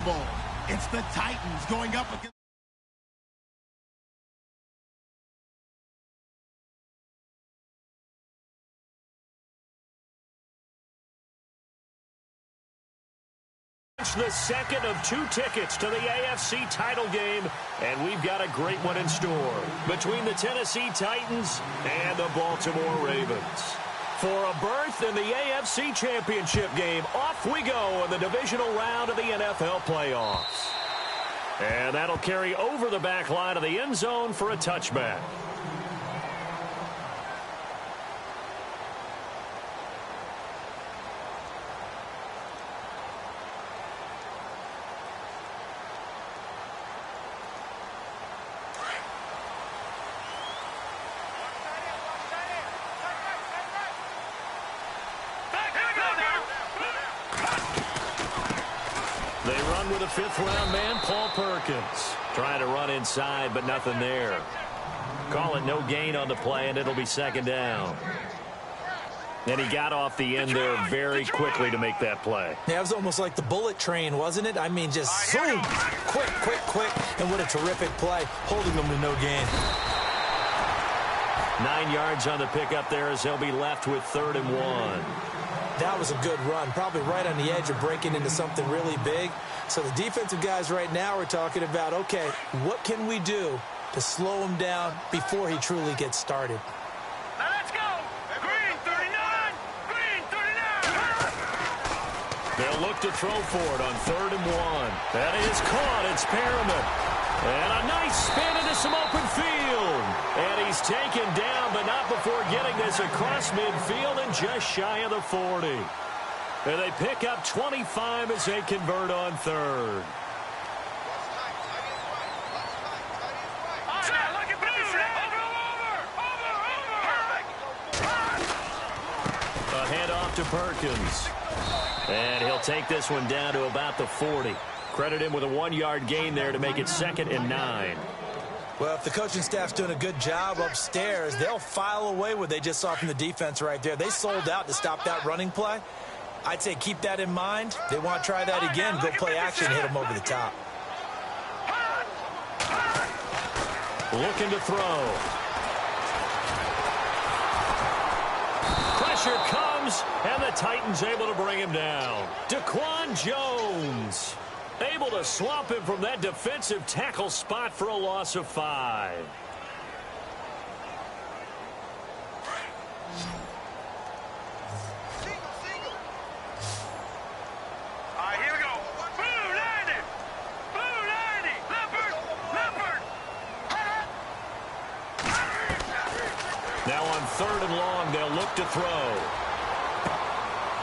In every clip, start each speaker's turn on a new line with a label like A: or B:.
A: Bowl. It's the Titans going up against...
B: The second of 2 tickets to the AFC title game, and we've got a great one in store between the Tennessee Titans and the Baltimore Ravens. For a berth in the AFC Championship game, off we go in the divisional round of the NFL playoffs. And that'll carry over the back line of the end zone for a touchback. With a fifth-round man, Paul Perkins. Trying to run inside, but nothing there. Call it no gain on the play, and it'll be second down. And he got off the end there very quickly to make that play.
C: Yeah, it was almost like the bullet train, wasn't it? I mean, just zoom, quick, and what a terrific play, holding them to no gain.
B: 9 yards on the pickup there as they'll be left with 3rd and 1.
C: That was a good run, probably right on the edge of breaking into something really big. So the defensive guys right now are talking about, okay, what can we do to slow him down before he truly gets started?
D: Now let's go! Green 39! Green 39!
B: They'll look to throw for it on 3rd and 1. That is caught. It's Perriman. And a nice spin into some open field. And he's taken down, but not before getting this across midfield and just shy of the 40. And they pick up 25 as they convert on 3rd. A handoff to Perkins. And he'll take this one down to about the 40. Credit him with a 1-yard gain there to make it 2nd and 9.
C: Well, if the coaching staff's doing a good job upstairs, they'll file away what they just saw from the defense right there. They sold out to stop that running play. I'd say keep that in mind. They want to try that again, go play action, hit them over the top.
B: Looking to throw. Pressure comes, and the Titans able to bring him down. Daquan Jones able to swamp him from that defensive tackle spot for a loss of 5.
D: All right, here we go. Blue 90! Blue 90! Leopard!
B: Now on 3rd and long, they'll look to throw.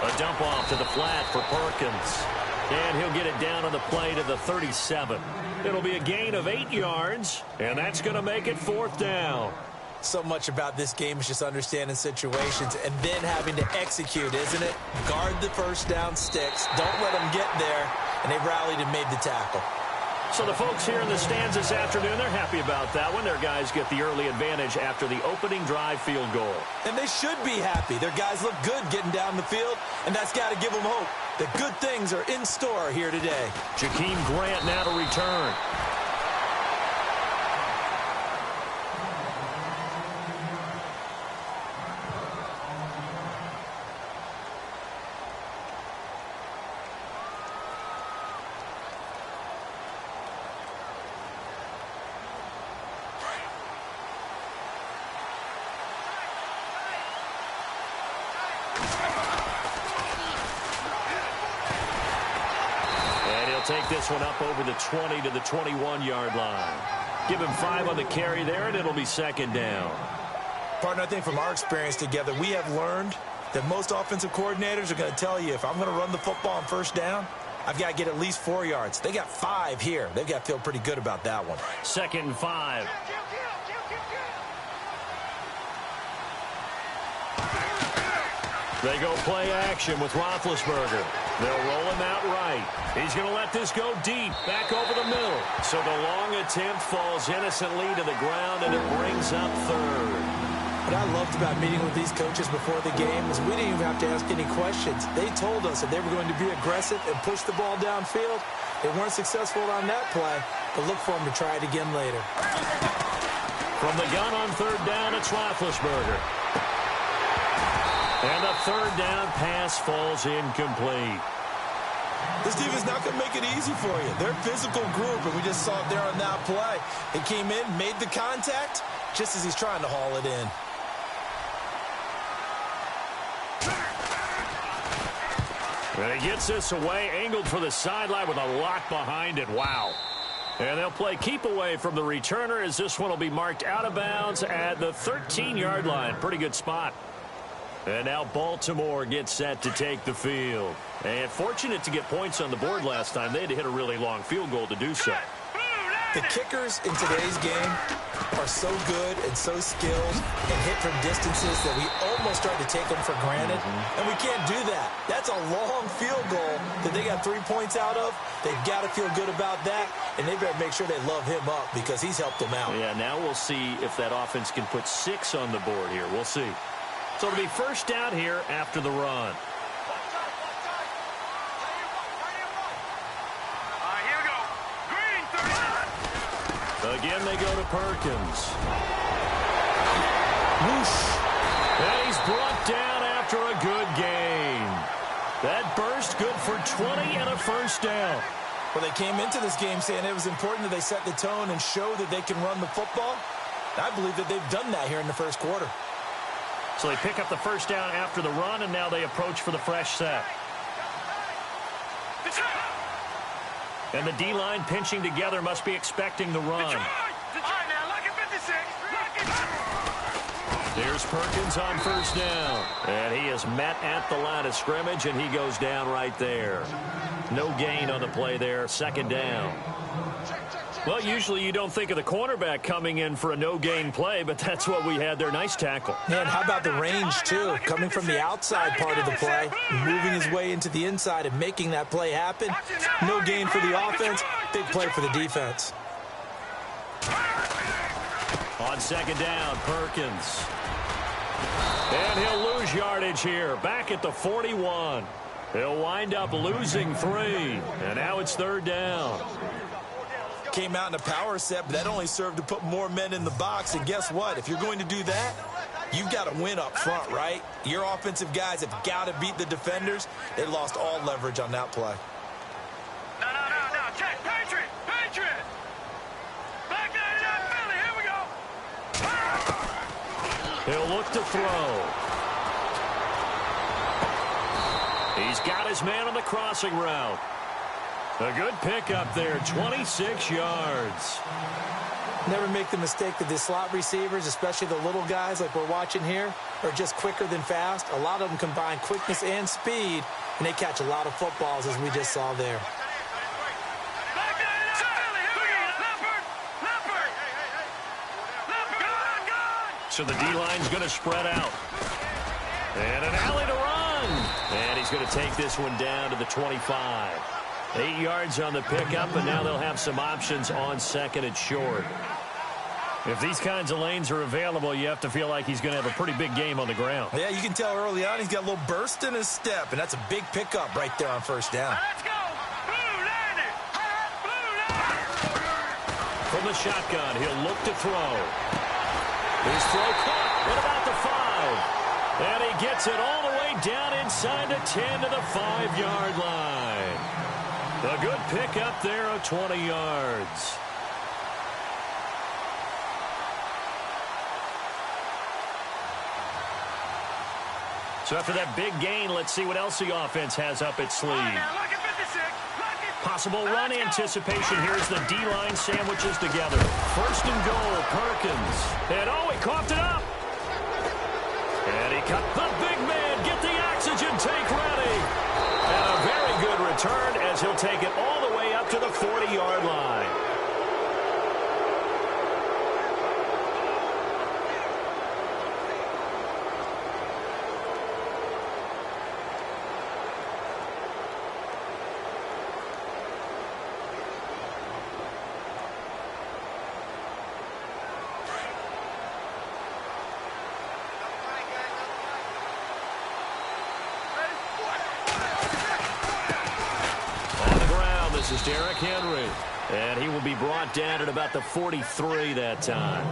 B: A dump off to the flat for Perkins. And he'll get it down on the play to the 37. It'll be a gain of 8 yards, and that's going to make it 4th down.
C: So much about this game is just understanding situations and then having to execute, isn't it? Guard the first down sticks. Don't let them get there. And they rallied and made the tackle.
B: So the folks here in the stands this afternoon, they're happy about that one. Their guys get the early advantage after the opening drive field goal.
C: And they should be happy. Their guys look good getting down the field, and that's got to give them hope that good things are in store here today.
B: Jakeem Grant now to return. Take this one up over the 20 to the 21-yard line. Give him 5 on the carry there, and it'll be 2nd down.
C: Partner, I think from our experience together, we have learned that most offensive coordinators are going to tell you, if I'm going to run the football on 1st down, I've got to get at least 4 yards. They got 5 here. They've got to feel pretty good about that one.
B: 2nd and 5. They go play action with Roethlisberger. They'll roll him out right. He's going to let this go deep, back over the middle. So the long attempt falls innocently to the ground, and it brings up 3rd.
C: What I loved about meeting with these coaches before the game is we didn't even have to ask any questions. They told us that they were going to be aggressive and push the ball downfield. They weren't successful on that play, but look for them to try it again later.
B: From the gun on third down, it's Roethlisberger. And the third down pass falls incomplete.
C: This defense not going to make it easy for you. They're a physical group, and we just saw it there on that play. He came in, made the contact, just as he's trying to haul it in.
B: And he gets this away, angled for the sideline with a lock behind it. Wow. And they'll play keep away from the returner as this one will be marked out of bounds at the 13-yard line. Pretty good spot. And now Baltimore gets set to take the field. And fortunate to get points on the board last time. They had to hit a really long field goal to do so.
C: The kickers in today's game are so good and so skilled and hit from distances that we almost start to take them for granted. And we can't do that. That's a long field goal that they got 3 points out of. They've got to feel good about that, and they better make sure they love him up because he's helped them out.
B: Yeah, now we'll see if that offense can put 6 on the board here. We'll see. So it'll be first down here after the run.
D: Here we go. Green, 30.
B: Again, they go to Perkins.
C: Whoosh.
B: And he's brought down after a good gain. That burst good for 20 and a first down.
C: Well, they came into this game saying it was important that they set the tone and show that they can run the football. I believe that they've done that here in the first quarter.
B: So they pick up the first down after the run, and now they approach for the fresh set. And the D-line pinching together must be expecting the run. Here's Perkins on first down. And he is met at the line of scrimmage, and he goes down right there. No gain on the play there, second down. Well, usually you don't think of the cornerback coming in for a no-gain play, but that's what we had there. Nice tackle.
C: And how about the range, too? Coming from the outside part of the play, moving his way into the inside and making that play happen. No gain for the offense, big play for the defense.
B: On second down, Perkins. And he'll lose yardage here, back at the 41. He'll wind up losing 3, and now it's third down.
C: Came out in a power set, but that only served to put more men in the box. And guess what? If you're going to do that, you've got to win up front, right? Your offensive guys have got to beat the defenders. They lost all leverage on that play.
D: No. Check. Patriot. Back that Philly. Here we go.
B: He'll look to throw. He's got his man on the crossing route. A good pickup there, 26 yards.
C: Never make the mistake that the slot receivers, especially the little guys like we're watching here, are just quicker than fast. A lot of them combine quickness and speed, and they catch a lot of footballs, as we just saw there.
B: So the D-line's going to spread out. And an alley to run. And he's going to take this one down to the 25. 8 yards on the pickup, and now they'll have some options on second and short. If these kinds of lanes are available, you have to feel like he's going to have a pretty big game on the ground.
C: Yeah, you can tell early on he's got a little burst in his step, and that's a big pickup right there on first down.
D: Let's go. Blue landed.
B: From the shotgun, he'll look to throw. His throw caught. What about the 5? And he gets it all the way down inside the 10 to the 5-yard line. A good pickup there of 20 yards. So after that big gain, let's see what else the offense has up its sleeve. Possible run anticipation. Here's the D-line sandwiches together. First and goal, Perkins. And he coughed it up. And he cut the big man. Get the oxygen tank ready. And a very good return as he'll take it all the way up to the 40-yard line. is Derrick Henry. And he will be brought down at about the 43 that time.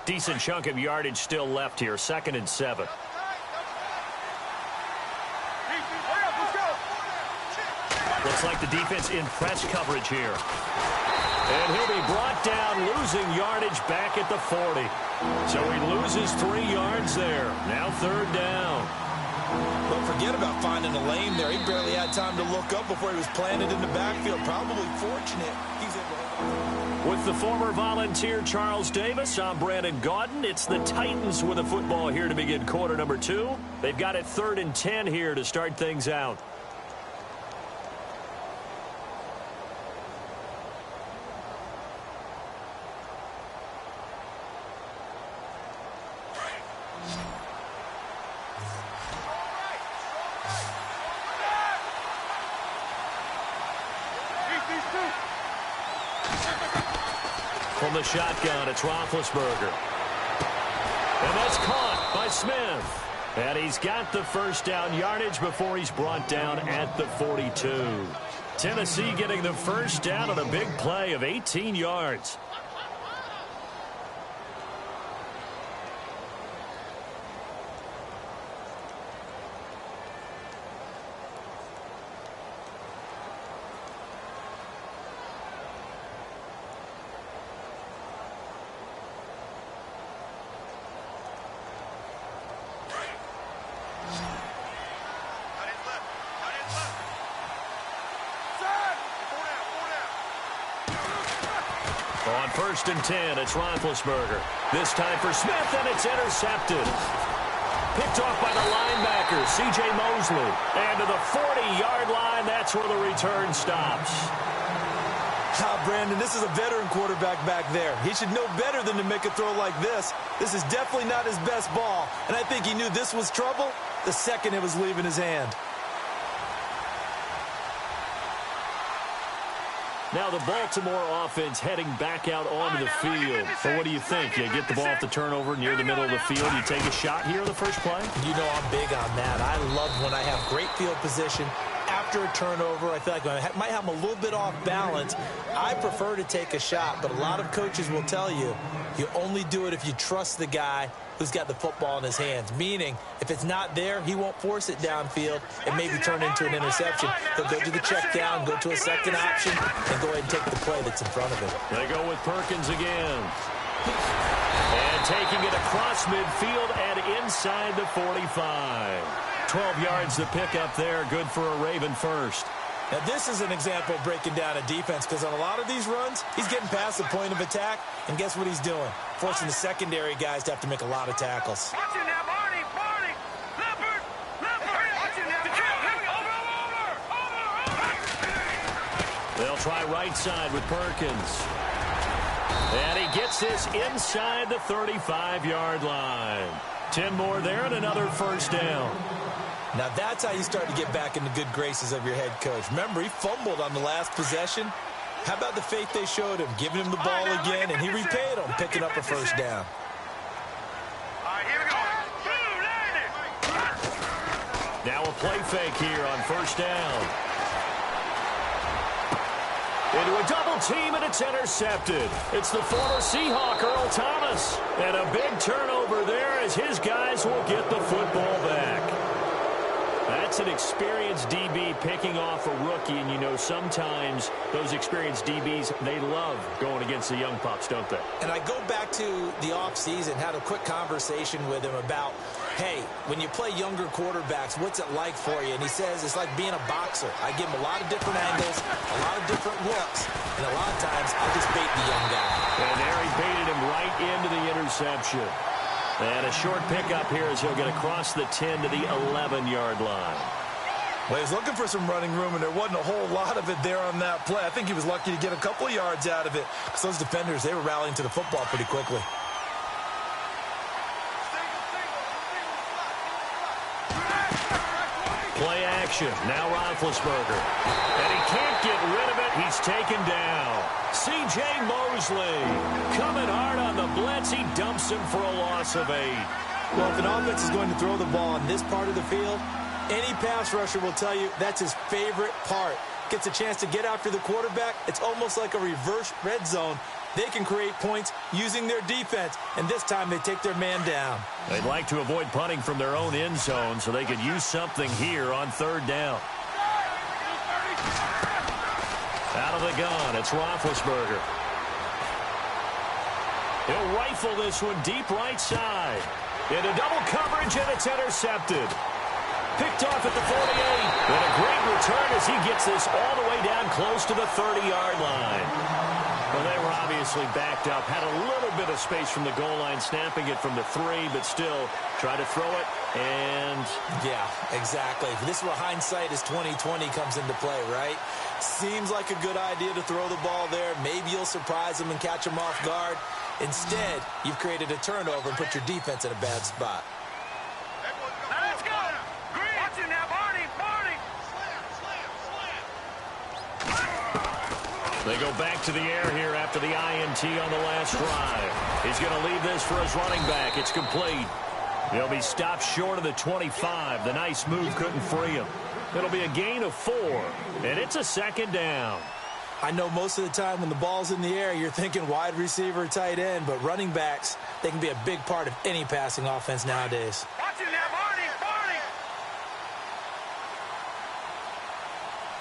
B: Decent chunk of yardage still left here. 2nd and 7. Looks like the defense in press coverage here. And he'll be brought down, losing yardage back at the 40. So he loses 3 yards there. Now 3rd down.
C: Don't forget about finding a lane there. He barely had time to look up before he was planted in the backfield. Probably fortunate he's able to...
B: With the former Volunteer Charles Davis, I'm Brandon Gaudin. It's the Titans with the football here to begin quarter number 2. They've got it 3rd and 10 here to start things out. From the shotgun, it's Roethlisberger. And that's caught by Smith. And he's got the first down yardage before he's brought down at the 42. Tennessee getting the first down on a big play of 18 yards. On 1st and 10, it's Roethlisberger. This time for Smith, and it's intercepted. Picked off by the linebacker, C.J. Mosley. And to the 40-yard line, that's where the return stops.
C: Brandon, this is a veteran quarterback back there. He should know better than to make a throw like this. This is definitely not his best ball, and I think he knew this was trouble the second it was leaving his hand.
B: Now the Baltimore offense heading back out onto the field. So what do you think? You get the ball off the turnover near the middle of the field. You take a shot here on the first play?
C: You know I'm big on that. I love when I have great field position. After a turnover, I feel like I might have them a little bit off balance. I prefer to take a shot, but a lot of coaches will tell you, you only do it if you trust the guy who's got the football in his hands. Meaning, if it's not there, he won't force it downfield and maybe turn into an interception. He'll go to the check down, go to a second option, and go ahead and take the play that's in front of him.
B: They go with Perkins again. And taking it across midfield and inside the 45. 12 yards to pick up there. Good for a Raven first.
C: Now, this is an example of breaking down a defense because on a lot of these runs, he's getting past the point of attack, and guess what he's doing? Forcing the secondary guys to have to make a lot of tackles.
D: Watch it now, Barney, Barney. Leopard, Leopard. Watch it now. Over.
B: They'll try right side with Perkins. And he gets this inside the 35-yard line. 10 more there and another first down.
C: Now that's how you start to get back in the good graces of your head coach. Remember, he fumbled on the last possession. How about the faith they showed him, giving him the ball again, and he repaid them, picking up a first down.
D: All right, here we go.
B: Now a play fake here on first down. Into a double team, and it's intercepted. It's the former Seahawk, Earl Thomas. And a big turnover there as his guys will get the football back. That's an experienced DB picking off a rookie, and you know sometimes those experienced DBs, they love going against the young pups, don't they?
C: And I go back to the offseason, had a quick conversation with him about, hey, when you play younger quarterbacks, what's it like for you? And he says it's like being a boxer. I give him a lot of different angles, a lot of different looks, and a lot of times I just bait the young guy.
B: And there he baited him right into the interception. And a short pickup here as he'll get across the 10 to the 11-yard line.
C: Well, he was looking for some running room, and there wasn't a whole lot of it there on that play. I think he was lucky to get a couple of yards out of it because those defenders, they were rallying to the football pretty quickly.
B: Play action. Now Roethlisberger. And he can't get rid of it. He's taken down. C.J. Mosley coming hard on the blitz. He dumps him for a loss of 8.
C: Well, if an offense is going to throw the ball on this part of the field, any pass rusher will tell you that's his favorite part. Gets a chance to get after the quarterback. It's almost like a reverse red zone. They can create points using their defense, and this time they take their man down.
B: They'd like to avoid punting from their own end zone so they could use something here on 3rd down. Out of the gun, it's Roethlisberger. He'll rifle this one deep right side. Into double coverage, and it's intercepted. Picked off at the 48. And a great return as he gets this all the way down close to the 30-yard line. Well, they were obviously backed up. Had a little bit of space from the goal line, snapping it from the 3, but still try to throw it. And
C: yeah, exactly. This is where hindsight is 20/20 comes into play, right? Seems like a good idea to throw the ball there. Maybe you'll surprise them and catch them off guard. Instead, you've created a turnover and put your defense in a bad spot.
D: Let's go. Watch it now, Barney.
B: they go back to the air here after the INT on the last drive. He's going to leave this for his running back. It's complete. He'll be stopped short of the 25. The nice move couldn't free him. It'll be a gain of 4, and it's a 2nd down.
C: I know most of the time when the ball's in the air, you're thinking wide receiver, tight end, but running backs, they can be a big part of any passing offense nowadays.
D: Watch it now, Barney.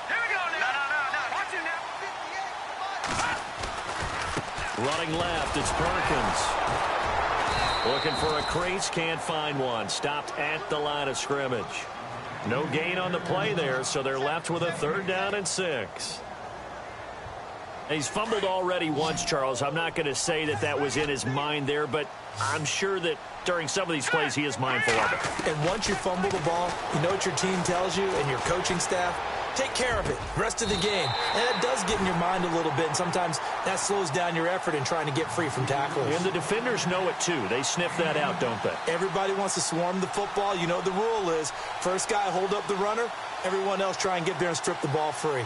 D: Here we go now. No. Watch it now.
B: Running left, it's Perkins. Looking for a crease, can't find one. Stopped at the line of scrimmage. No gain on the play there, so they're left with a 3rd down and 6. He's fumbled already once, Charles. I'm not going to say that was in his mind there, but I'm sure that during some of these plays he is mindful of it.
C: And once you fumble the ball, you know what your team tells you and your coaching staff? Take care of it rest of the game. And it does get in your mind a little bit, and sometimes that slows down your effort in trying to get free from tacklers.
B: And the defenders know it too. They sniff that out, don't they?
C: Everybody wants to swarm the football. You know the rule is first guy hold up the runner, everyone else try and get there and strip the ball free.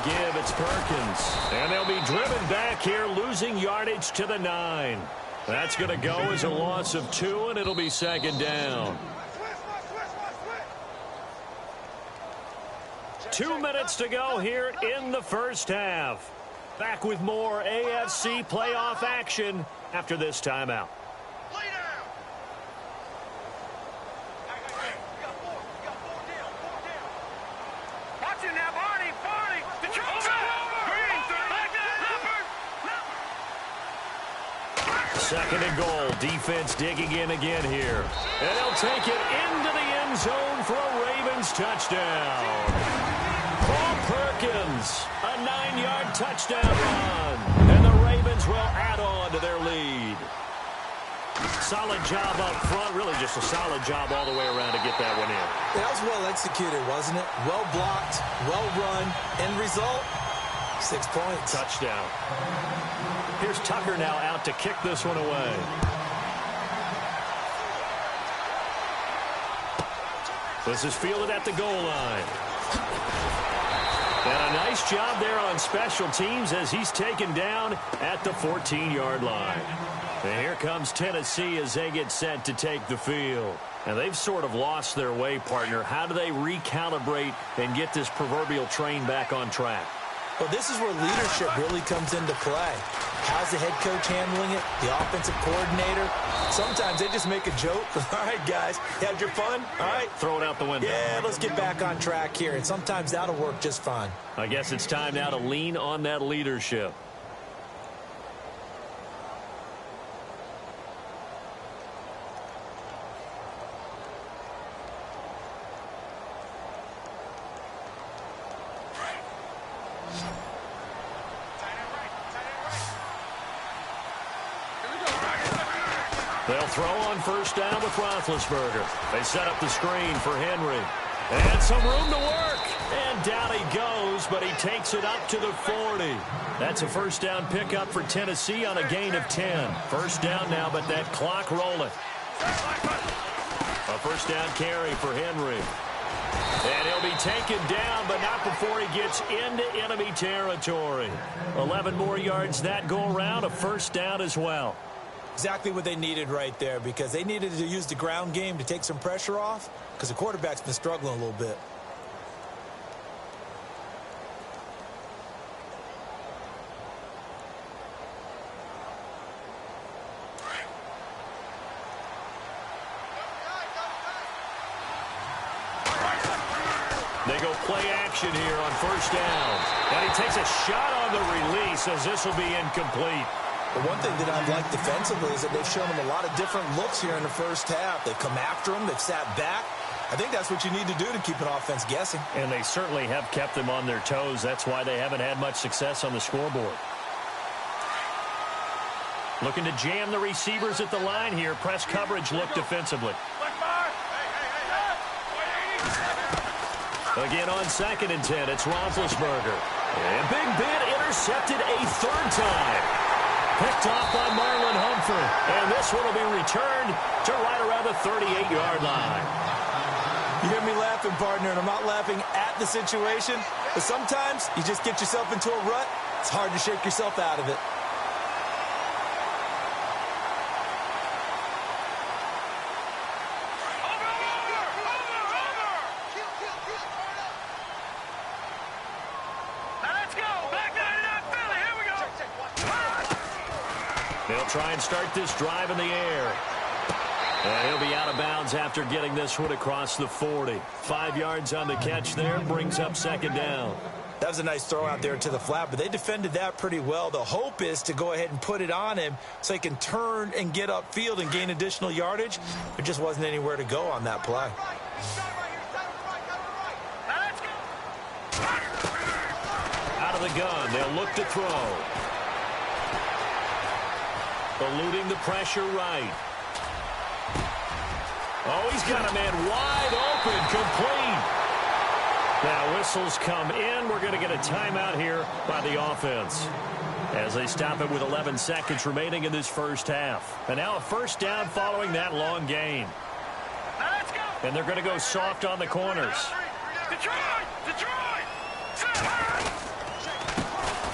B: Give, it's Perkins. And they'll be driven back here, losing yardage to the 9. That's going to go as a loss of 2, and it'll be 2nd down. 2 minutes to go here in the first half. Back with more AFC playoff action after this timeout. Second and goal. Defense digging in again here. And they'll take it into the end zone for a Ravens touchdown. Paul Perkins, a 9-yard touchdown run. And the Ravens will add on to their lead. Solid job up front. Really just a solid job all the way around to get that one in.
C: That was well executed, wasn't it? Well blocked, well run. End result, 6 points.
B: Touchdown. Here's Tucker now out to kick this one away. This is fielded at the goal line. And a nice job there on special teams as he's taken down at the 14-yard line. And here comes Tennessee as they get set to take the field. And they've sort of lost their way, partner. How do they recalibrate and get this proverbial train back on track?
C: Well, this is where leadership really comes into play. How's the head coach handling it? The offensive coordinator? Sometimes they just make a joke. All right, guys, had your fun? All right.
B: Throw it out the window.
C: Yeah, let's get back on track here. And sometimes that'll work just fine.
B: I guess it's time now to lean on that leadership. They'll throw on first down with Roethlisberger. They set up the screen for Henry. And some room to work. And down he goes, but he takes it up to the 40. That's a first down pickup for Tennessee on a gain of 10. First down now, but that clock rolling. A first down carry for Henry. And he'll be taken down, but not before he gets into enemy territory. 11 more yards that go around, a first down as well.
C: Exactly what they needed right there, because they needed to use the ground game to take some pressure off, because the quarterback's been struggling a little bit.
B: They go play action here on first down. And he takes a shot on the release as this will be incomplete.
C: The one thing that I've liked defensively is that they've shown them a lot of different looks here in the first half. They've come after them. They've sat back. I think that's what you need to do to keep an offense guessing.
B: And they certainly have kept them on their toes. That's why they haven't had much success on the scoreboard. Looking to jam the receivers at the line here. Press coverage look defensively. Again on 2nd and 10, it's Roethlisberger. And Big Ben intercepted a third time. Picked off by Marlon Humphrey. And this one will be returned to right around the 38-yard line.
C: You hear me laughing, partner, and I'm not laughing at the situation, but sometimes you just get yourself into a rut. It's hard to shake yourself out of it.
B: They'll try and start this drive in the air. And he'll be out of bounds after getting this one across the 40. 5 yards on the catch there, brings up second down.
C: That was a nice throw out there to the flat, but they defended that pretty well. The hope is to go ahead and put it on him so he can turn and get upfield and gain additional yardage. There just wasn't anywhere to go on that play.
B: Out of the gun, they'll look to throw. Eluding the pressure right. Oh, he's got a man wide open, complete. Now whistles come in. We're going to get a timeout here by the offense as they stop it with 11 seconds remaining in this first half. And now a first down following that long gain. And they're going to go soft on the corners.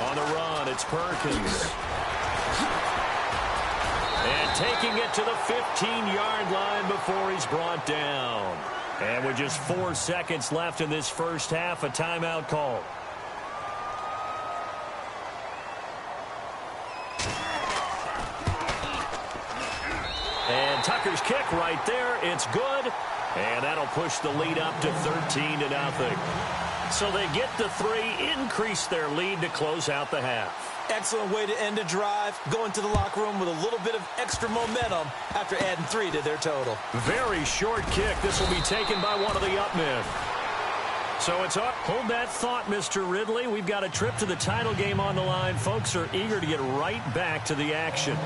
B: On the run, it's Perkins. And taking it to the 15-yard line before he's brought down. And with just 4 seconds left in this first half, a timeout call. And Tucker's kick right there. It's good. And that'll push the lead up to 13-0. So they get the 3, increase their lead to close out the half.
C: Excellent way to end a drive, going to the locker room with a little bit of extra momentum after adding 3 to their total.
B: Very short kick. This will be taken by one of the up men. So it's up. Hold that thought, Mr. Ridley. We've got a trip to the title game on the line. Folks are eager to get right back to the action.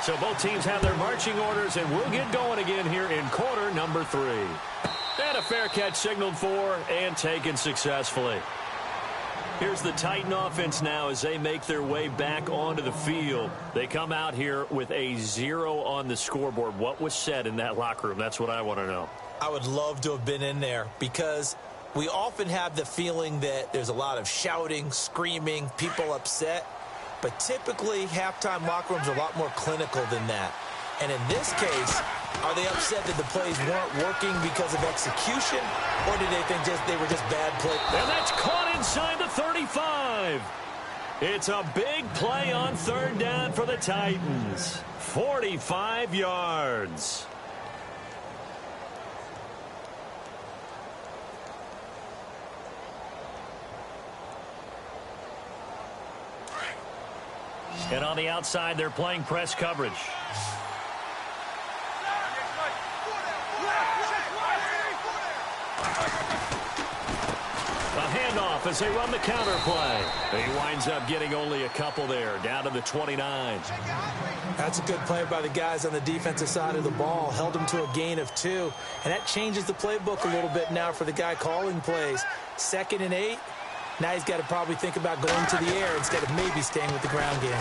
B: So both teams have their marching orders, and we'll get going again here in quarter number 3. And a fair catch signaled for and taken successfully. Here's the Titan offense now as they make their way back onto the field. They come out here with a 0 on the scoreboard. What was said in that locker room? That's what I want to know.
C: I would love to have been in there because we often have the feeling that there's a lot of shouting, screaming, people upset. But typically, halftime locker rooms are a lot more clinical than that. And in this case, are they upset that the plays weren't working because of execution, or did they think they were just bad plays?
B: And that's caught inside the 35. It's a big play on third down for the Titans. 45 yards. And on the outside, they're playing press coverage. A handoff handoff as they run the counter play. He winds up getting only a couple there, down to the 29.
C: That's a good play by the guys on the defensive side of the ball. Held him to a gain of 2. And that changes the playbook a little bit now for the guy calling plays. 2nd and 8. Now he's got to probably think about going to the air instead of maybe staying with the ground game.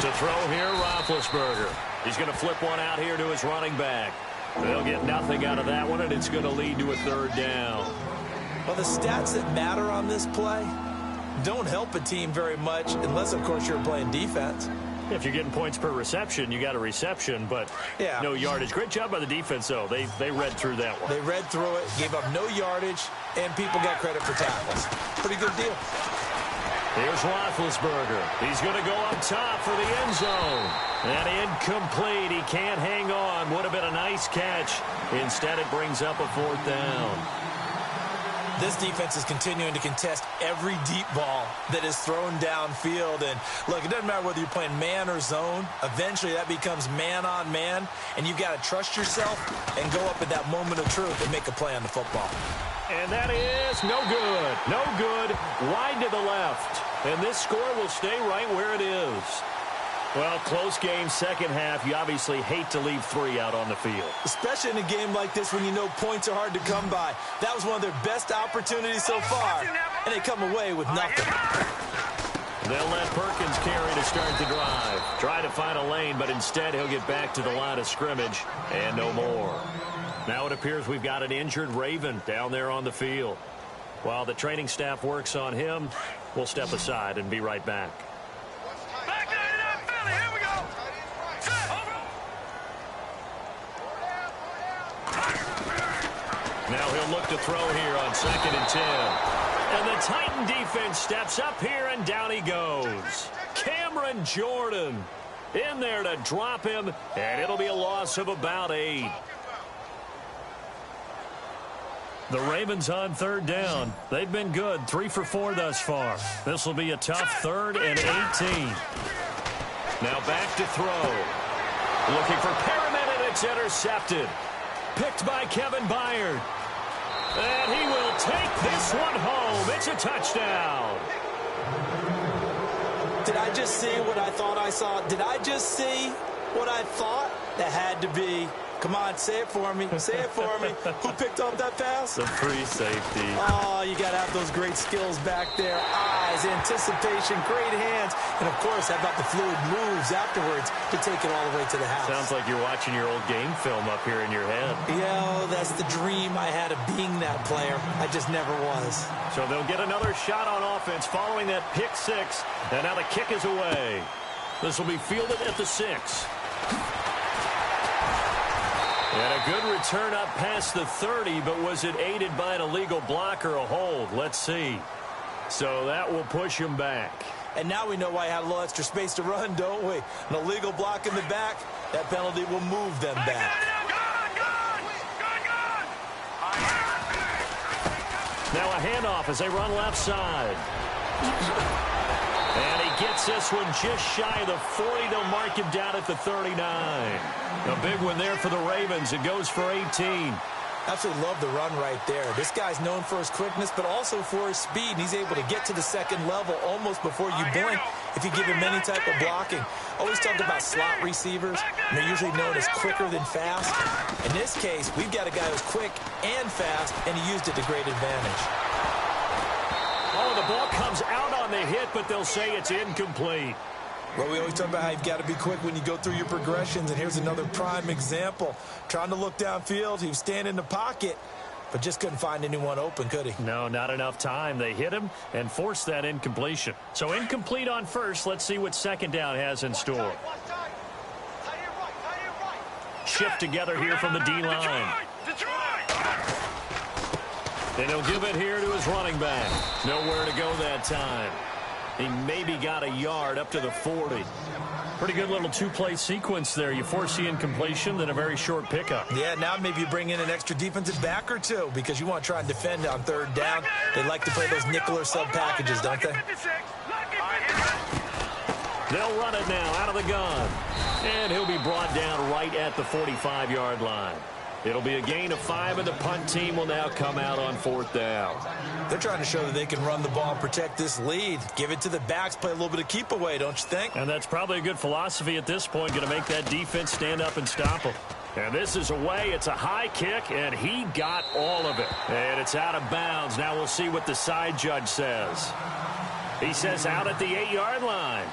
B: To throw here, Roethlisberger. He's going to flip one out here to his running back. They'll get nothing out of that one, and it's going to lead to a 3rd down.
C: Well, the stats that matter on this play don't help a team very much unless, of course, you're playing defense.
B: If you're getting points per reception, you got a reception, but no yardage. Great job by the defense, though. They read through that one.
C: They read through it, gave up no yardage, and people got credit for tackles. Pretty good deal.
B: Here's Roethlisberger. He's going to go up top for the end zone. And incomplete. He can't hang on. Would have been a nice catch. Instead, it brings up a 4th down.
C: This defense is continuing to contest every deep ball that is thrown downfield. And, look, it doesn't matter whether you're playing man or zone. Eventually, that becomes man-on-man, and you've got to trust yourself and go up at that moment of truth and make a play on the football.
B: And that is no good. No good. Wide to the left. And this score will stay right where it is. Well, close game, second half. You obviously hate to leave 3 out on the field.
C: Especially in a game like this when you know points are hard to come by. That was one of their best opportunities so far, and they come away with nothing.
B: They'll let Perkins carry to start the drive. Try to find a lane, but instead he'll get back to the line of scrimmage and no more. Now it appears we've got an injured Raven down there on the field. While the training staff works on him, we'll step aside and be right back.
D: Here we go.
B: Now he'll look to throw here on 2nd and 10. And the Titan defense steps up here, and down he goes. Cameron Jordan in there to drop him, and it'll be a loss of about 8. The Ravens on 3rd down. They've been good, 3 for 4 thus far. This will be a tough 3rd and 18. Now back to throw. Looking for Perriman, and it's intercepted. Picked by Kevin Byard. And he will take this one home. It's a touchdown.
C: Did I just see what I thought I saw? Did I just see what I thought? That had to be. Come on, say it for me. Say it for me. Who picked up that pass?
B: The free safety.
C: Oh, you got to have those great skills back there. Eyes, anticipation, great hands. And, of course, how about the fluid moves afterwards to take it all the way to the house?
B: Sounds like you're watching your old game film up here in your head.
C: Yeah, that's the dream I had of being that player. I just never was.
B: So they'll get another shot on offense following that pick 6. And now the kick is away. This will be fielded at the 6. And a good return up past the 30, but was it aided by an illegal block or a hold? Let's see. So that will push him back.
C: And now we know why I had a little extra space to run, don't we? An illegal block in the back, that penalty will move them back.
B: Now a handoff as they run left side. And he gets this one just shy of the 40. They'll mark him down at the 39. A big one there for the Ravens. It goes for 18.
C: Absolutely love the run right there. This guy's known for his quickness, but also for his speed. And he's able to get to the second level almost before you blink if you give him any type of blocking. Always talk about slot receivers. And they're usually known as quicker than fast. In this case, we've got a guy who's quick and fast, and he used it to great advantage.
B: Oh, the ball comes out on the hit, but they'll say it's incomplete.
C: Well, we always talk about how you've got to be quick when you go through your progressions, and here's another prime example. Trying to look downfield, he was standing in the pocket, but just couldn't find anyone open, could he?
B: No, not enough time. They hit him and forced that incompletion. So incomplete on first. Let's see what second down has in store. Shift together here from the D-line. And he'll give it here to his running back. Nowhere to go that time. He maybe got a yard up to the 40. Pretty good little two-play sequence there. You force the incompletion, then a very short pickup.
C: Yeah, now maybe you bring in an extra defensive back or two because you want to try and defend on third down. They like to play those nickel or sub packages, don't they?
B: They'll run it now out of the gun. And he'll be brought down right at the 45-yard line. It'll be a gain of 5, and the punt team will now come out on 4th down.
C: They're trying to show that they can run the ball and protect this lead. Give it to the backs, play a little bit of keep away, don't you think?
B: And that's probably a good philosophy at this point, going to make that defense stand up and stop them. And this is away. It's a high kick, and he got all of it. And it's out of bounds. Now we'll see what the side judge says. He says out at the 8-yard line.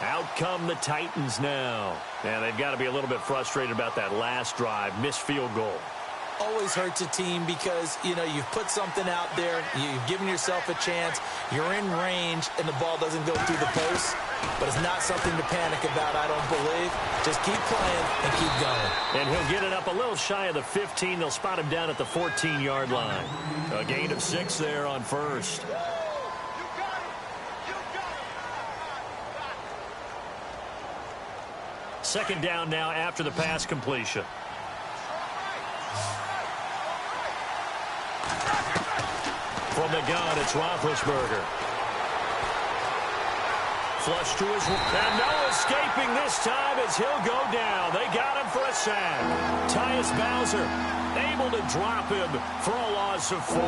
B: Out come the Titans now. And they've got to be a little bit frustrated about that last drive. Missed field goal.
C: Always hurts a team because, you know, you've put something out there. You've given yourself a chance. You're in range, and the ball doesn't go through the post. But it's not something to panic about, I don't believe. Just keep playing and keep going.
B: And he'll get it up a little shy of the 15. They'll spot him down at the 14-yard line. A gain of 6 there on first. Second down now after the pass completion. From the gun, it's Roethlisberger. Flush to his... And no escaping this time as he'll go down. They got him for a sack. Tyus Bowser able to drop him for a loss of 4.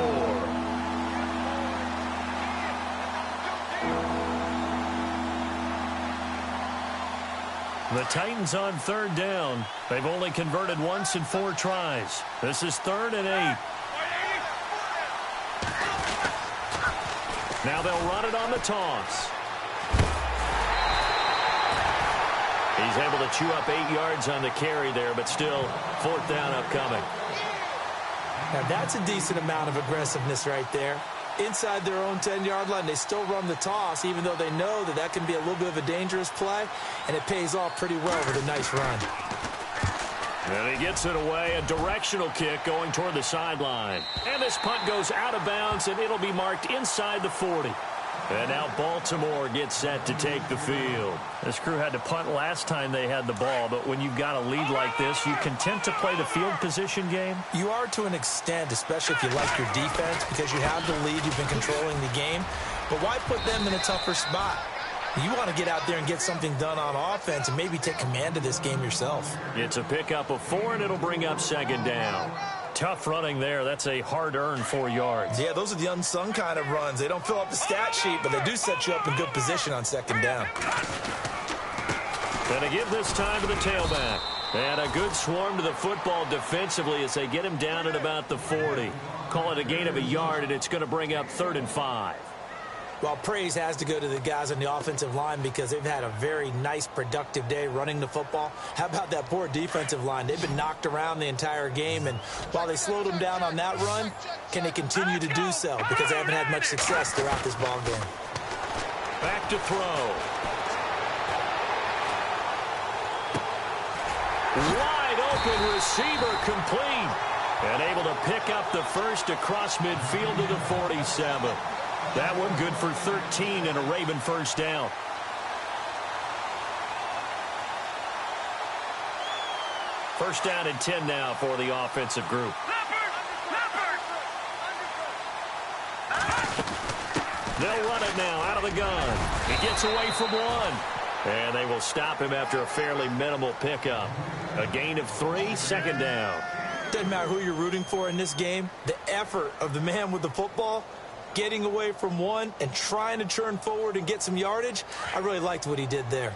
B: The Titans on 3rd down. They've only converted once in 4 tries. This is 3rd and 8. Now they'll run it on the toss. He's able to chew up 8 yards on the carry there, but still 4th down upcoming.
C: Now that's a decent amount of aggressiveness right there. Inside their own 10-yard line, they still run the toss, even though they know that that can be a little bit of a dangerous play, and it pays off pretty well with a nice run.
B: And he gets it away, a directional kick going toward the sideline. And this punt goes out of bounds, and it'll be marked inside the 40. And now Baltimore gets set to take the field. This crew had to punt last time they had the ball, but when you've got a lead like this, you content to play the field position game?
C: You are to an extent, especially if you like your defense, because you have the lead, you've been controlling the game. But why put them in a tougher spot? You want to get out there and get something done on offense and maybe take command of this game yourself. It's
B: a pickup of 4, and it'll bring up 2nd down. Tough running there. That's a hard-earned 4 yards.
C: Yeah, those are the unsung kind of runs. They don't fill up the stat sheet, but they do set you up in good position on 2nd down.
B: Going to give this time to the tailback. And a good swarm to the football defensively as they get him down at about the 40. Call it a gain of a yard, and it's going to bring up 3rd and 5.
C: Well, praise has to go to the guys on the offensive line because they've had a very nice, productive day running the football. How about that poor defensive line? They've been knocked around the entire game, and while they slowed them down on that run, can they continue to do so? Because they haven't had much success throughout this ball game.
B: Back to throw. Wide open receiver complete. And able to pick up the first across midfield to the 47. That one good for 13 and a Raven 1st down. First down and 10 now for the offensive group. They'll run it now out of the gun. He gets away from 1. And they will stop him after a fairly minimal pickup. A gain of 3, 2nd down.
C: Doesn't matter who you're rooting for in this game. The effort of the man with the football, getting away from 1 and trying to turn forward and get some yardage, I really liked what he did there.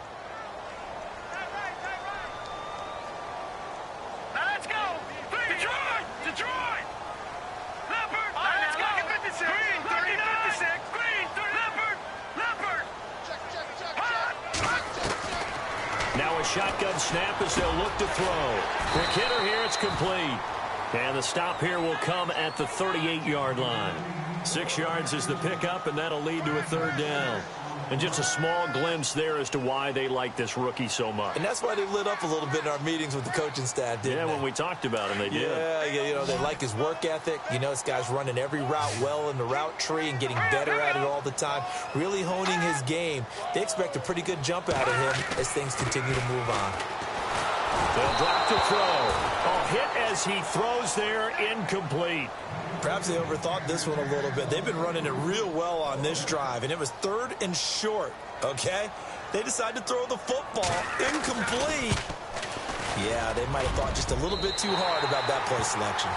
D: Let's go! Detroit! Detroit! Leopard! Let's go! Green, 39! Green, 30! Leopard! Leopard!
B: Now a shotgun snap as they'll look to throw. Quick hitter here, it's complete. And the stop here will come at the 38-yard line. 6 yards is the pickup, and that'll lead to a 3rd down. And just a small glimpse there as to why they like this rookie so much.
C: And that's why they lit up a little bit in our meetings with the coaching staff, didn't they?
B: Yeah, when we talked about him, they did.
C: Yeah, you know, they like his work ethic. You know, this guy's running every route well in the route tree and getting better at it all the time, really honing his game. They expect a pretty good jump out of him as things continue to move on.
B: They'll drop to throw. A hit as he throws there, incomplete.
C: Perhaps they overthought this one a little bit. They've been running it real well on this drive, and it was 3rd and short, okay? They decided to throw the football incomplete. Yeah, they might have thought just a little bit too hard about that play selection.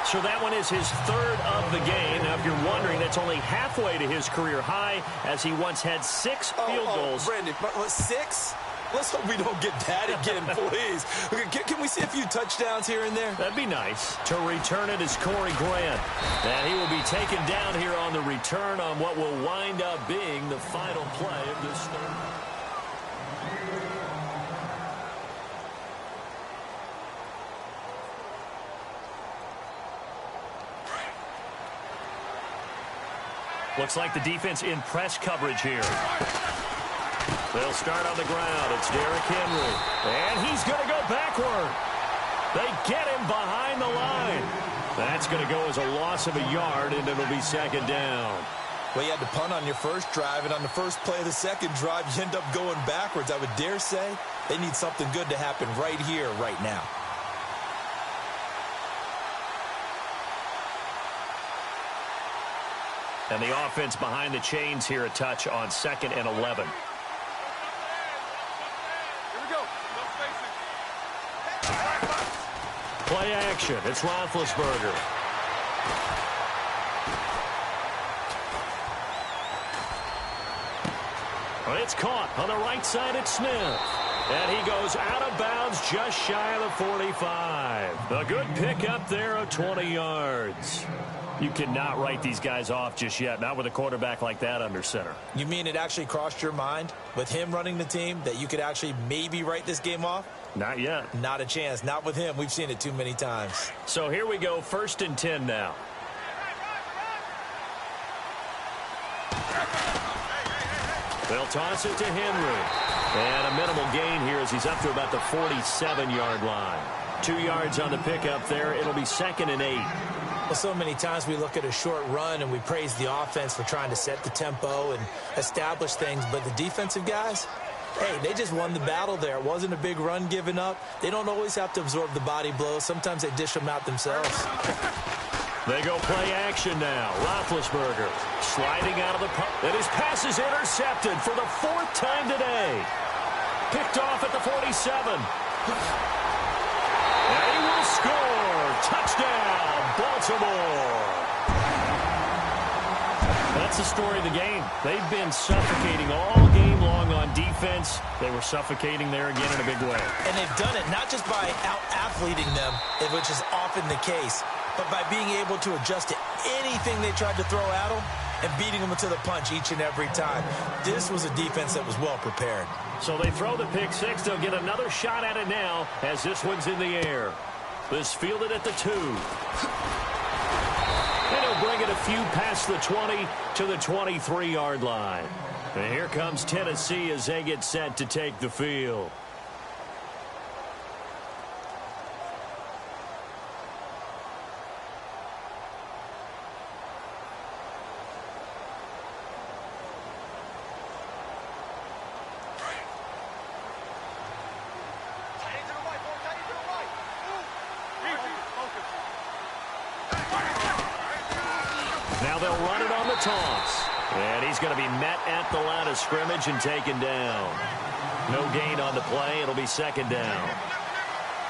B: So that one is his third of the game. Now, if you're wondering, that's only halfway to his career high, as he once had 6 field goals.
C: Brandon, 6? Let's hope we don't get that again, please. Can we see a few touchdowns here and there?
B: That'd be nice. To return it is Corey Grant. And he will be taken down here on the return on what will wind up being the final play of this third. Looks like the defense in press coverage here. They'll start on the ground. It's Derrick Henry. And he's going to go backward. They get him behind the line. That's going to go as a loss of a yard, and it'll be second down.
C: Well, you had to punt on your first drive, and on the first play of the second drive, you end up going backwards. I would dare say they need something good to happen right here, right now.
B: And the offense behind the chains here, a touch on 2nd and 11.
D: Here we go. No spacing.
B: Play action. It's Roethlisberger. It's caught on the right side at Smith. And he goes out of bounds just shy of the 45. A good pickup there of 20 yards. You cannot write these guys off just yet, not with a quarterback like that under center.
C: You mean it actually crossed your mind with him running the team that you could actually maybe write this game off?
B: Not yet. Not
C: a chance. Not with him. We've seen it too many times.
B: So here we go, 1st and 10 now. They'll toss it to Henry. And a minimal gain here as he's up to about the 47-yard line. 2 yards on the pickup there. It'll be 2nd and 8.
C: Well, so many times we look at a short run and we praise the offense for trying to set the tempo and establish things, but the defensive guys, hey, they just won the battle there. It wasn't a big run given up. They don't always have to absorb the body blows. Sometimes they dish them out themselves.
B: They go play action now. Roethlisberger sliding out of the punt. And his pass is intercepted for the 4th time today. Picked off at the 47. And he will score. Touchdown, Baltimore. That's the story of the game. They've been suffocating all game long on defense. They were suffocating there again in a big way.
C: And they've done it not just by out-athleting them, which is often the case, but by being able to adjust to anything they tried to throw at them and beating them to the punch each and every time. This was a defense that was well prepared.
B: So they throw the pick six. They'll get another shot at it now as this one's in the air. This fielded at the 2. And he'll bring it a few past the 20 to the 23-yard line. And here comes Tennessee as they get set to take the field. Now they'll run it on the toss. And he's going to be met at the line of scrimmage and taken down. No gain on the play. It'll be 2nd down.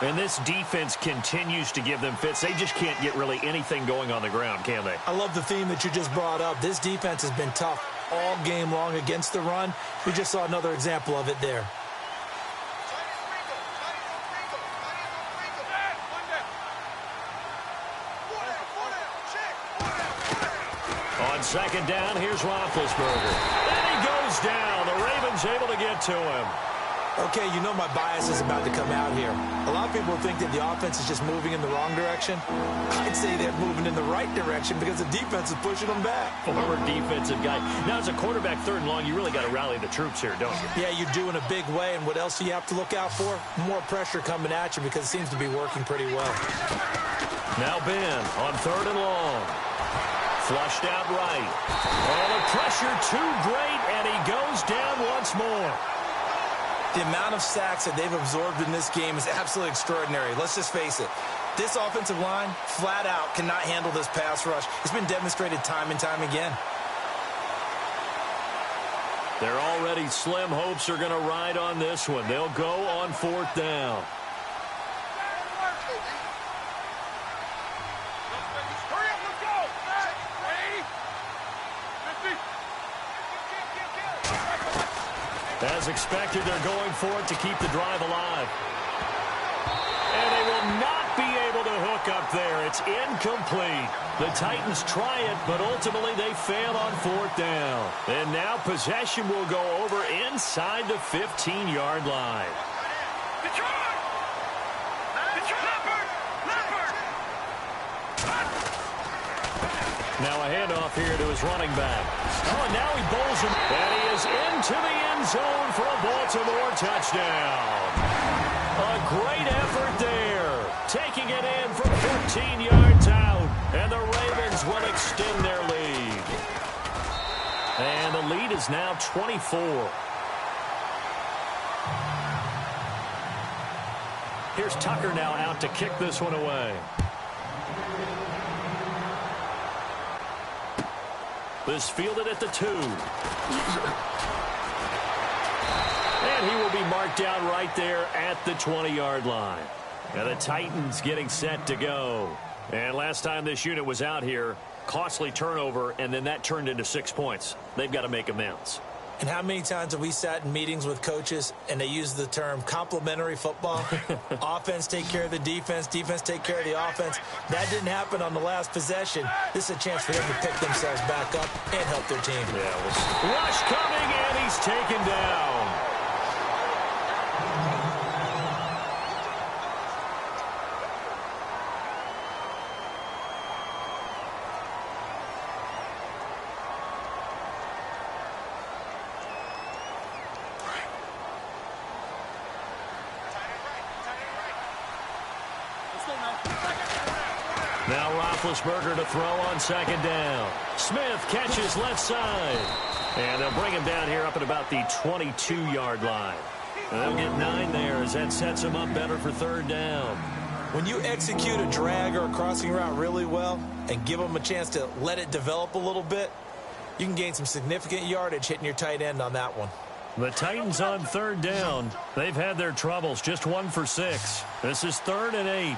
B: And this defense continues to give them fits. They just can't get really anything going on the ground, can they?
C: I love the theme that you just brought up. This defense has been tough all game long against the run. We just saw another example of it there.
B: On 2nd down, here's Roethlisberger. And he goes down. The Ravens able to get to him.
C: Okay, you know my bias is about to come out here. A lot of people think that the offense is just moving in the wrong direction. I'd say they're moving in the right direction because the defense is pushing them back.
B: Former defensive guy. Now, as a quarterback 3rd and long, you really got to rally the troops here, don't you?
C: Yeah, you do in a big way. And what else do you have to look out for? More pressure coming at you because it seems to be working pretty well.
B: Now Ben on 3rd and long. Flushed out right. Oh, the pressure too great, and he goes down once more.
C: The amount of sacks that they've absorbed in this game is absolutely extraordinary. Let's just face it. This offensive line, flat out, cannot handle this pass rush. It's been demonstrated time and time again.
B: Their already slim hopes are going to ride on this one. They'll go on 4th down. As expected, they're going for it to keep the drive alive. And they will not be able to hook up there. It's incomplete. The Titans try it, but ultimately they fail on 4th down. And now possession will go over inside the 15-yard line. Now a handoff here to his running back. Oh, and now he bowls him. And he is into the end zone for a Baltimore touchdown. A great effort there. Taking it in from 14 yards out. And the Ravens will extend their lead. And the lead is now 24. Here's Tucker now out to kick this one away. This fielded at the 2. And he will be marked down right there at the 20-yard line. And the Titans getting set to go. And last time this unit was out here, costly turnover, and then that turned into 6 points. They've got to make amends.
C: And how many times have we sat in meetings with coaches and they use the term complementary football? Offense take care of the defense, defense take care of the offense. That didn't happen on the last possession. This is a chance for them to pick themselves back up and help their team.
B: Yeah, rush coming, and he's taken down. Now Roethlisberger to throw on 2nd down. Smith catches left side. And they'll bring him down here up at about the 22-yard line. And they'll get 9 there as that sets him up better for 3rd down.
C: When you execute a drag or a crossing route really well and give them a chance to let it develop a little bit, you can gain some significant yardage hitting your tight end on that one.
B: The Titans on 3rd down. They've had their troubles. Just 1 for 6. This is 3rd and 8.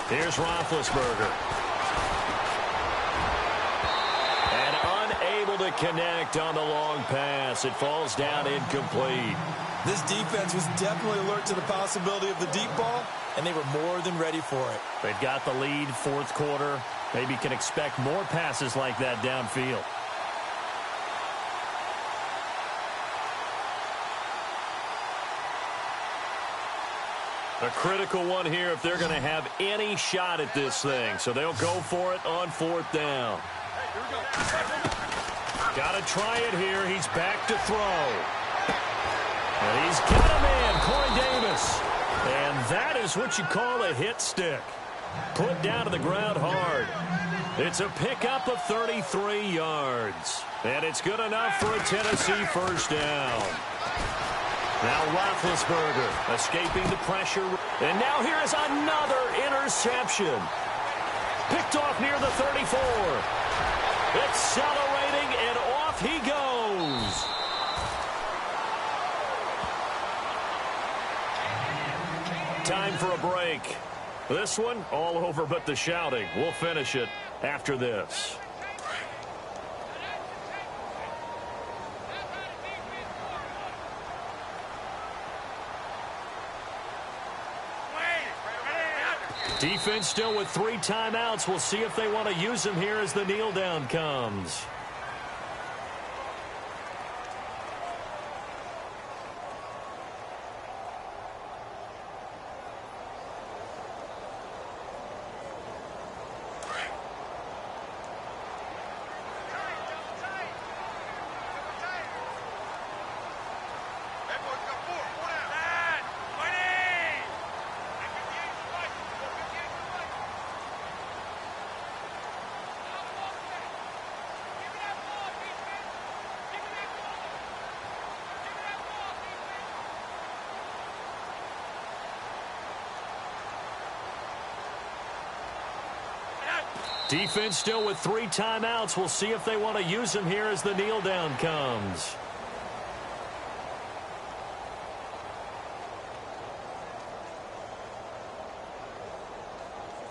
B: Here's Roethlisberger. And unable to connect on the long pass. It falls down incomplete.
C: This defense was definitely alert to the possibility of the deep ball, and they were more than ready for it.
B: They've got the lead, 4th quarter. Maybe can expect more passes like that downfield. A critical one here if they're going to have any shot at this thing. So they'll go for it on 4th down. Got to try it here. He's back to throw. And he's got him in, Corey Davis. And that is what you call a hit stick. Put down to the ground hard. It's a pickup of 33 yards. And it's good enough for a Tennessee 1st down. Now Roethlisberger escaping the pressure. And now here is another interception. Picked off near the 34. Accelerating, and off he goes. Time for a break. This one all over but the shouting. We'll finish it after this. Defense still with 3 timeouts. We'll see if they want to use them here as the kneel down comes. Defense still with 3 timeouts. We'll see if they want to use them here as the kneel down comes.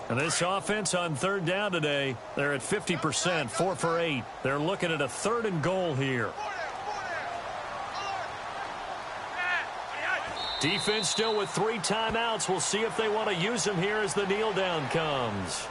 B: And this offense on third down today, they're at 50%, 4 for 8. They're looking at a 3rd and goal here. Defense still with 3 timeouts. We'll see if they want to use them here as the kneel down comes.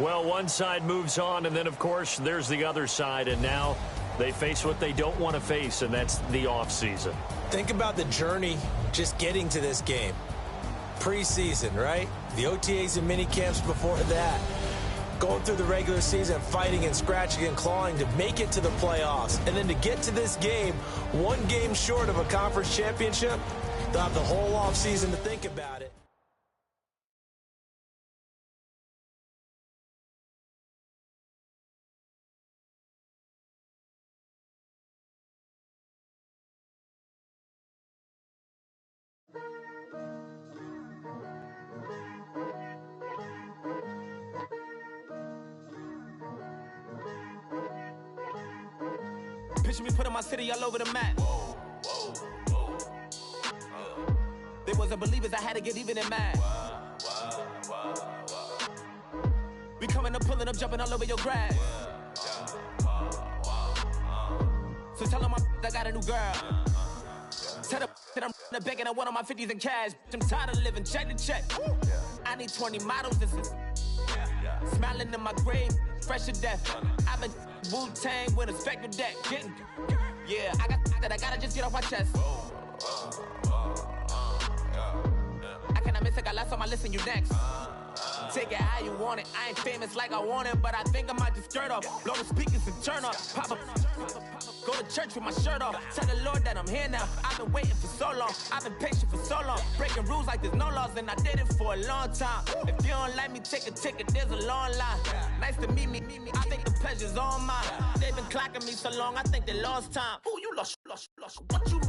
B: Well, one side moves on, and then, of course, there's the other side, and now they face what they don't want to face, and that's the offseason.
C: Think about the journey just getting to this game. Preseason, right? The OTAs and mini camps before that. Going through the regular season, fighting and scratching and clawing to make it to the playoffs. And then to get to this game, 1 game short of a conference championship, they'll have the whole offseason to think about it.
E: Picture me putting my city all over the map. They wasn't believers, I had to get even and mad. We coming up, pulling up, jumping all over your grass. So tell them I got a new girl. Tell them that I'm the back and I want on my 50s in cash. I'm tired of living check to check. I need 20 models, this is smiling in my grave, fresh to death. I've been Wu-Tang with a spectral deck. Getting, yeah, I gotta just get off my chest. I cannot miss it, got last on my list and you next. Take it how you want it. I ain't famous like I want it, but I think I might just skirt off. Blow the speakers and turn up. Pop up. Go to church with my shirt off. Tell the Lord that I'm here now. I've been waiting for so long. I've been patient for so long. Breaking rules like there's no laws, and I did it for a long time. If you don't like me, take a ticket. There's a long line. Nice to meet me. I think the pleasure's all mine. They've been clocking me so long, I think they lost time. Ooh, you lost. What you